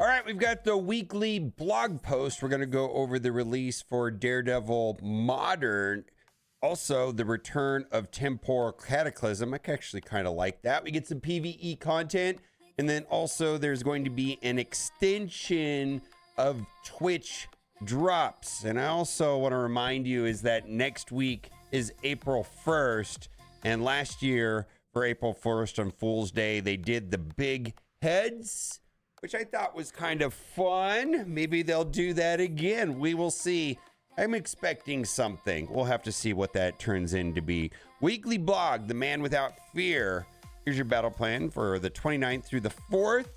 All right, we've got the weekly blog post. We're going to go over the release for Daredevil Modern. Also, the return of Temporal Cataclysm. I actually kind of like that. We get some PvE content. And then also there's going to be an extension of Twitch drops. And I also want to remind you is that next week is April 1st. And last year for April 1st on Fool's Day, they did the big heads, which I thought was kind of fun. Maybe they'll do that again. We will see. I'm expecting something. We'll have to see what that turns in to be. Weekly blog, The Man Without Fear. Here's your battle plan for the 29th through the 4th.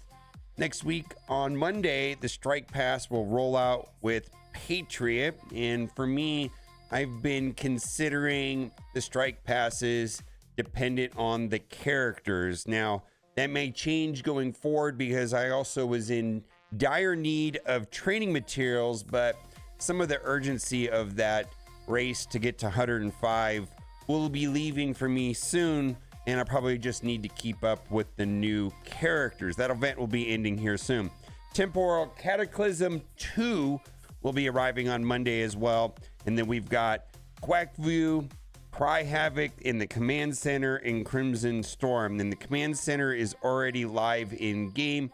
Next week on Monday, the Strike Pass will roll out with Patriot. And for me, I've been considering the Strike Passes dependent on the characters. Now, that may change going forward because I also was in dire need of training materials, but some of the urgency of that race to get to 105 will be leaving for me soon, and I probably just need to keep up with the new characters. That event will be ending here soon. Temporal Cataclysm 2 will be arriving on Monday as well, and then we've got Quackview, Cry Havoc in the Command Center, and Crimson Storm. Then the Command Center is already live in game.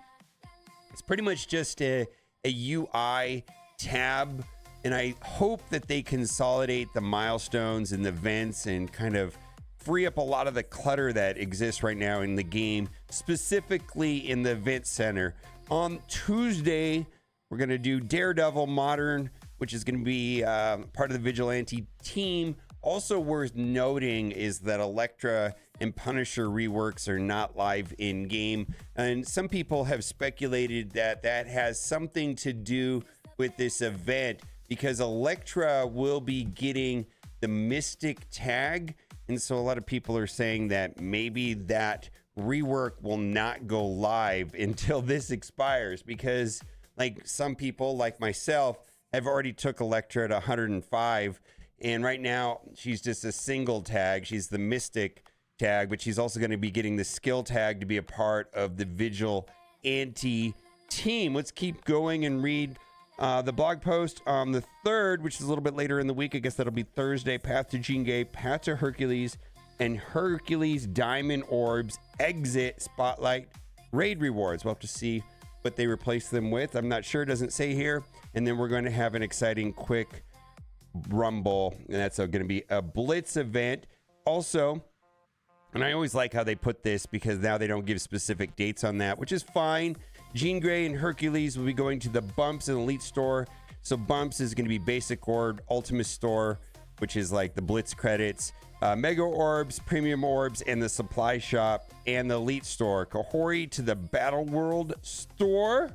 It's pretty much just a UI tab, and I hope that they consolidate the milestones and the events and kind of free up a lot of the clutter that exists right now in the game, specifically in the event center. On Tuesday, we're going to do Daredevil Modern, which is going to be part of the Vigilante team. Also worth noting is that Elektra and Punisher reworks are not live in game. And some people have speculated that that has something to do with this event because Elektra will be getting the Mystic tag. And so a lot of people are saying that maybe that rework will not go live until this expires because like some people like myself have already took Elektra at 105. And right now, she's just a single tag. She's the Mystic tag, but she's also going to be getting the skill tag to be a part of the Vigilante team. Let's keep going and read the blog post on the 3rd, which is a little bit later in the week. I guess that'll be Thursday. Path to Jingay, Path to Hercules, and Hercules Diamond Orbs exit Spotlight raid rewards. We'll have to see what they replace them with. I'm not sure. It doesn't say here. And then we're going to have an exciting quick rumble, and that's going to be a blitz event also. And I always like how they put this because now they don't give specific dates on that, which is fine. Jean Grey and Hercules will be going to the Bumps and Elite store. So Bumps is going to be Basic Orb, Ultimate store, which is like the blitz credits, Mega Orbs, Premium Orbs, and the Supply Shop, and the Elite store. Kahori to the Battle World store.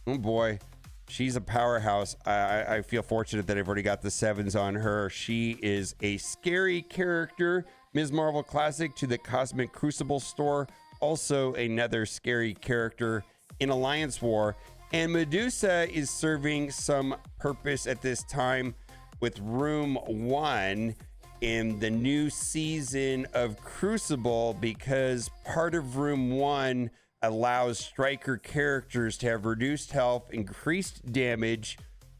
Oh boy, she's a powerhouse. I feel fortunate that I've already got the 7s on her. She is a scary character. Ms. Marvel Classic to the Cosmic Crucible store. Also another scary character in Alliance War. And Medusa is serving some purpose at this time with Room 1 in the new season of Crucible because part of Room 1 allows striker characters to have reduced health, increased damage,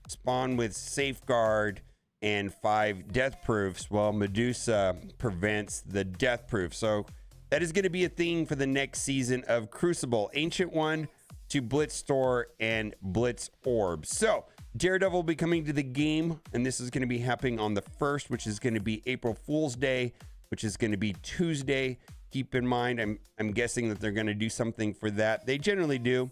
spawn with safeguard, and 5 death proofs, while Medusa prevents the death proof. So that is going to be a thing for the next season of Crucible. Ancient One to Blitz Store and Blitz Orb. So Daredevil will be coming to the game, and this is going to be happening on the 1st, which is going to be April Fool's Day, which is going to be Tuesday. Keep in mind, I'm guessing that they're going to do something for that. They generally do.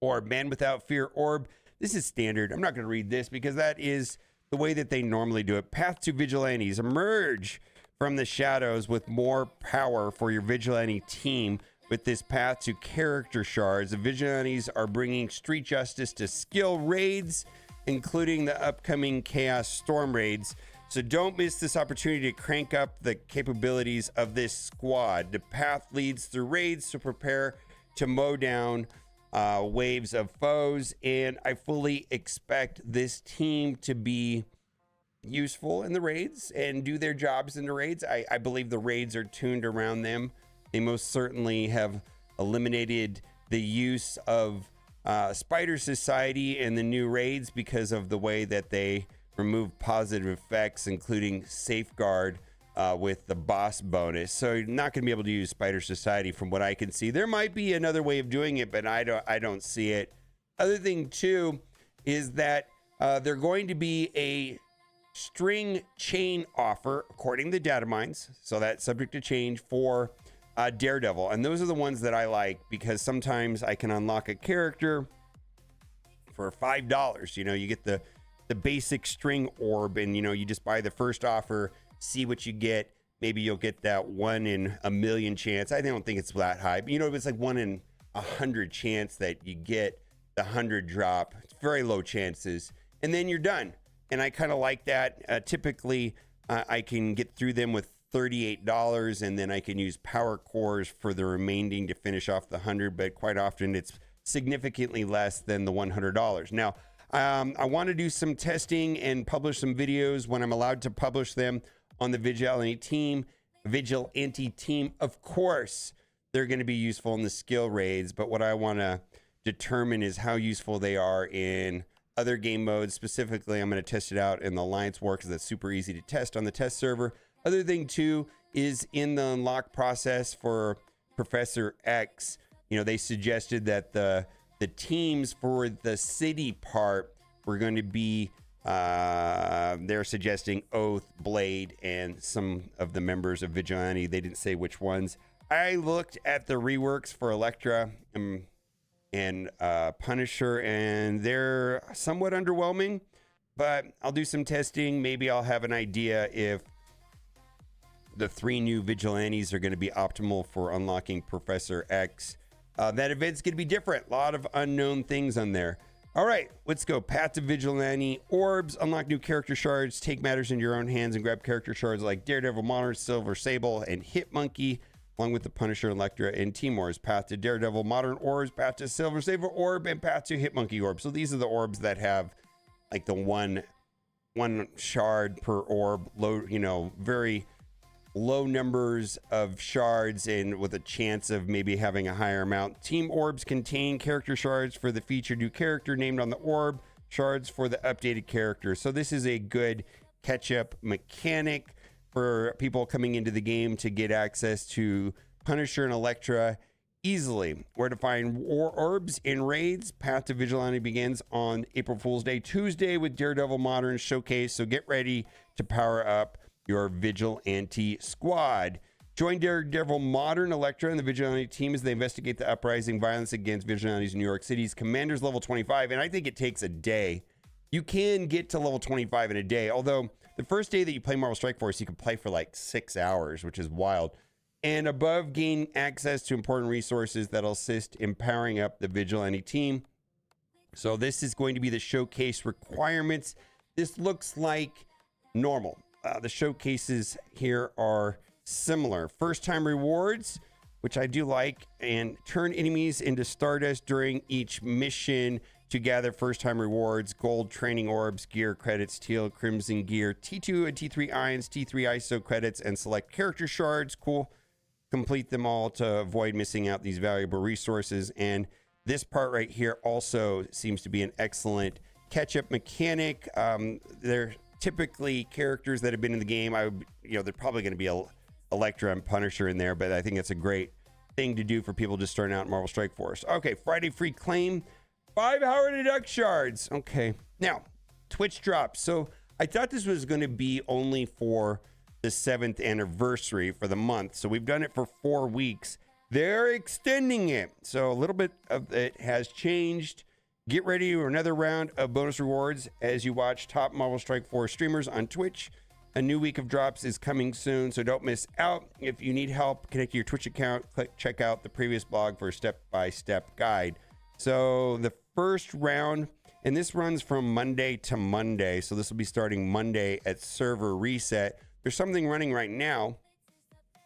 Or Man Without Fear Orb. This is standard. I'm not going to read this because that is the way that they normally do it. Path to Vigilantes. Emerge from the shadows with more power for your Vigilante team with this path to character shards. The Vigilantes are bringing street justice to skill raids, including the upcoming Chaos Storm raids. So don't miss this opportunity to crank up the capabilities of this squad. The path leads through raids, so prepare to mow down waves of foes. And I fully expect this team to be useful in the raids and do their jobs in the raids. I believe the raids are tuned around them. They most certainly have eliminated the use of Spider Society and the new raids because of the way that they remove positive effects, including Safeguard with the boss bonus. So you're not going to be able to use Spider Society from what I can see. There might be another way of doing it, but I don't see it. Other thing too is that they're going to be a string chain offer according to data mines. So that's subject to change for Daredevil. And those are the ones that I like because sometimes I can unlock a character for $5. You know, you get the basic string orb and, you know, you just buy the first offer, see what you get. Maybe you'll get that 1 in a million chance. I don't think it's that high, but you know, if it's like 1 in 100 chance that you get the 100 drop, it's very low chances. And then you're done. And I kind of like that. Typically, I can get through them with $38, and then I can use power cores for the remaining to finish off the 100. But quite often, it's significantly less than the $100. Now, I want to do some testing and publish some videos when I'm allowed to publish them on the Vigilante team. Of course, they're going to be useful in the skill raids, but what I want to determine is how useful they are in other game modes. Specifically, I'm going to test it out in the Alliance War because that's super easy to test on the test server. Other thing too is in the unlock process for Professor X. You know, they suggested that the teams for the city part were going to be they're suggesting Oath, Blade, and some of the members of Vigilante. They didn't say which ones. I looked at the reworks for Elektra and Punisher, and they're somewhat underwhelming, but I'll do some testing. Maybe I'll have an idea if the 3 new Vigilantes are going to be optimal for unlocking Professor X. That event's going to be different. A lot of unknown things on there. All right, let's go. Path to Vigilante. Orbs, unlock new character shards, take matters into your own hands, and grab character shards like Daredevil, Modern, Silver Sable, and Hitmonkey, along with the Punisher, Elektra, and Team Wars. Path to Daredevil, Modern Orbs, Path to Silver Sable Orb, and Path to Hitmonkey Orb. So these are the orbs that have like the one shard per orb, low, you know, very low numbers of shards and with a chance of maybe having a higher amount. Team orbs contain character shards for the featured new character named on the orb, shards for the updated character. So this is a good catch-up mechanic for people coming into the game to get access to Punisher and Elektra easily. Where to find orbs in raids. Path to Vigilante begins on April Fool's Day, Tuesday, with Daredevil Modern Showcase. So get ready to power up your Vigilante squad. Join Daredevil, Modern, Elektra, and the Vigilante team as they investigate the uprising violence against vigilantes in New York City's Commander's level 25, and I think it takes a day. You can get to level 25 in a day, although the first day that you play Marvel Strike Force, you can play for like 6 hours, which is wild. And above, gain access to important resources that'll assist in powering up the Vigilante team. So this is going to be the showcase requirements. This looks like normal. The showcases here are similar. First time rewards, which I do like, and turn enemies into Stardust during each mission to gather first time rewards, gold training orbs, gear credits, teal, crimson gear, T2 and T3 ions, T3 ISO credits, and select character shards. Cool. Complete them all to avoid missing out these valuable resources. And this part right here also seems to be an excellent catch-up mechanic. They're typically characters that have been in the game. They're probably going to be Elektra and Punisher in there, but I think it's a great thing to do for people just starting out in Marvel Strike Force. Okay, Friday free claim, 5 Howard and Duck shards. Okay, now Twitch drops. So I thought this was going to be only for the 7th anniversary for the month. So we've done it for 4 weeks. They're extending it. So a little bit of it has changed. Get ready for another round of bonus rewards as you watch top Marvel Strike Force streamers on Twitch. A new week of drops is coming soon, so don't miss out. If you need help, connect to your Twitch account. Check out the previous blog for a step-by-step guide. So the first round, and this runs from Monday to Monday. So this will be starting Monday at server reset. There's something running right now.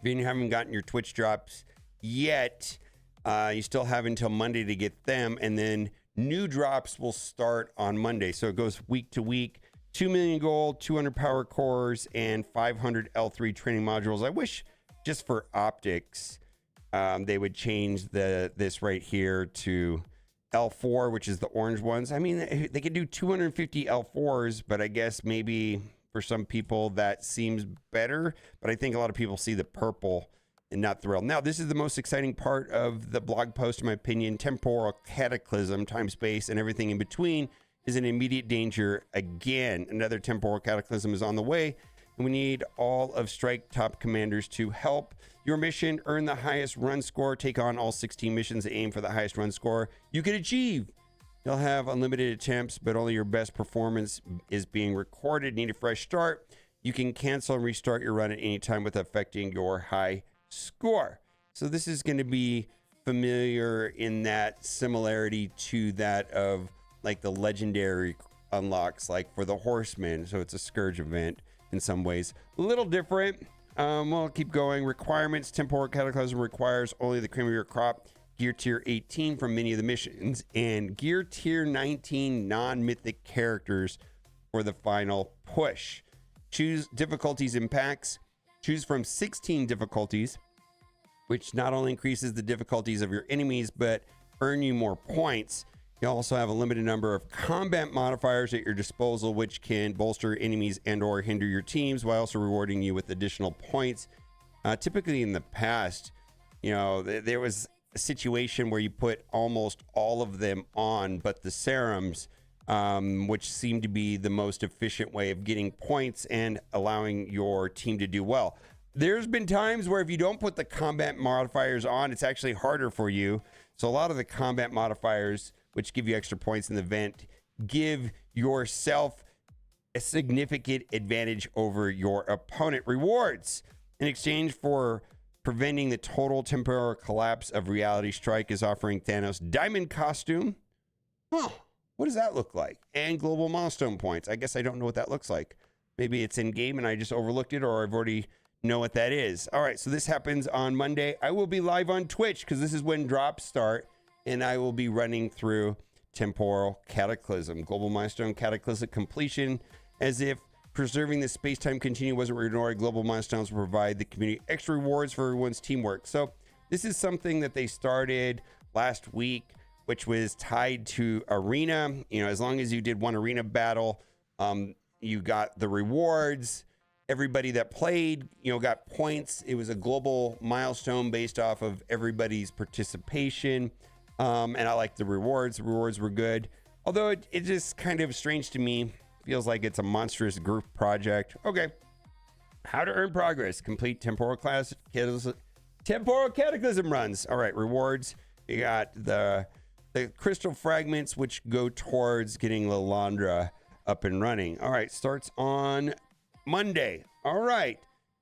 If you haven't gotten your Twitch drops yet, you still have until Monday to get them, and then new drops will start on Monday. So it goes week to week. 2 million gold, 200 power cores, and 500 L3 training modules. I wish just for optics, they would change this right here to L4, which is the orange ones. I mean, they could do 250 L4s, but I guess maybe for some people that seems better. But I think a lot of people see the purple and not thrilled. Now, this is the most exciting part of the blog post, in my opinion. Temporal Cataclysm, time, space, and everything in between is in immediate danger again. Another temporal cataclysm is on the way, and we need all of Strike top commanders to help your mission. Earn the highest run score. Take on all 16 missions and aim for the highest run score you can achieve. You'll have unlimited attempts, but only your best performance is being recorded. Need a fresh start. You can cancel and restart your run at any time without affecting your high score. So this is going to be familiar in that similarity to that of like the legendary unlocks, like for the Horsemen. So it's a Scourge event in some ways. A little different. We'll keep going. Requirements. Temporal Cataclysm requires only the cream of your crop. Gear tier 18 from many of the missions, and gear tier 19 non-mythic characters for the final push. Choose difficulties and packs. Choose from 16 difficulties, which not only increases the difficulties of your enemies, but earn you more points. You also have a limited number of combat modifiers at your disposal, which can bolster enemies and or hinder your teams while also rewarding you with additional points. Typically in the past, there was a situation where you put almost all of them on, but the serums, which seem to be the most efficient way of getting points and allowing your team to do well. There's been times where if you don't put the combat modifiers on, it's actually harder for you. So a lot of the combat modifiers, which give you extra points in the event, give yourself a significant advantage over your opponent. Rewards. In exchange for preventing the total temporal collapse of reality, Strike is offering Thanos diamond costume. What does that look like? And global milestone points. I guess I don't know what that looks like. Maybe it's in game and I just overlooked it, or I've already know what that is. All right, so this happens on Monday. I will be live on Twitch because this is when drops start, and I will be running through Temporal Cataclysm. Global milestone cataclysmic completion, as if preserving the space-time continuum wasn't ignored. Global milestones will provide the community extra rewards for everyone's teamwork. So this is something that they started last week, which was tied to arena. As long as you did one arena battle, you got the rewards. Everybody that played, got points. It was a global milestone based off of everybody's participation. And I like the rewards. The rewards were good. Although it just kind of strange to me. Feels like it's a monstrous group project. Okay. How to earn progress. Complete temporal cataclysm runs. All right. Rewards. You got the crystal fragments, which go towards getting Lilandra up and running. All right. Starts on Monday. All right.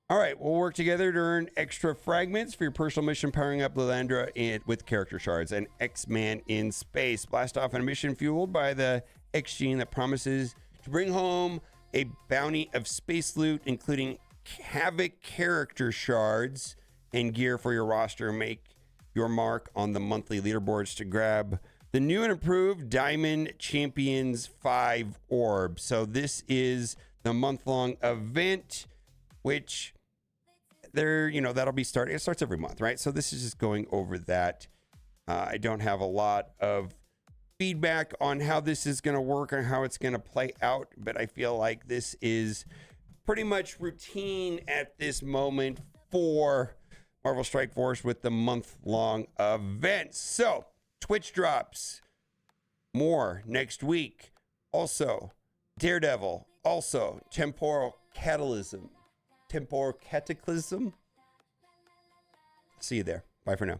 We'll work together to earn extra fragments for your personal mission, powering up Lilandra with character shards and X-Man in space. Blast off on a mission fueled by the X gene that promises to bring home a bounty of space loot, including Havoc character shards and gear for your roster. Make your mark on the monthly leaderboards to grab the new and improved Diamond Champions 5 orb. So this is the month-long event, which that'll be starting. It starts every month, right? So this is just going over that. I don't have a lot of feedback on how this is going to work and how it's going to play out, but I feel like this is pretty much routine at this moment for Marvel Strike Force with the month-long events. So Twitch drops more next week. Also, Daredevil. Also, Temporal Cataclysm. See you there. Bye for now.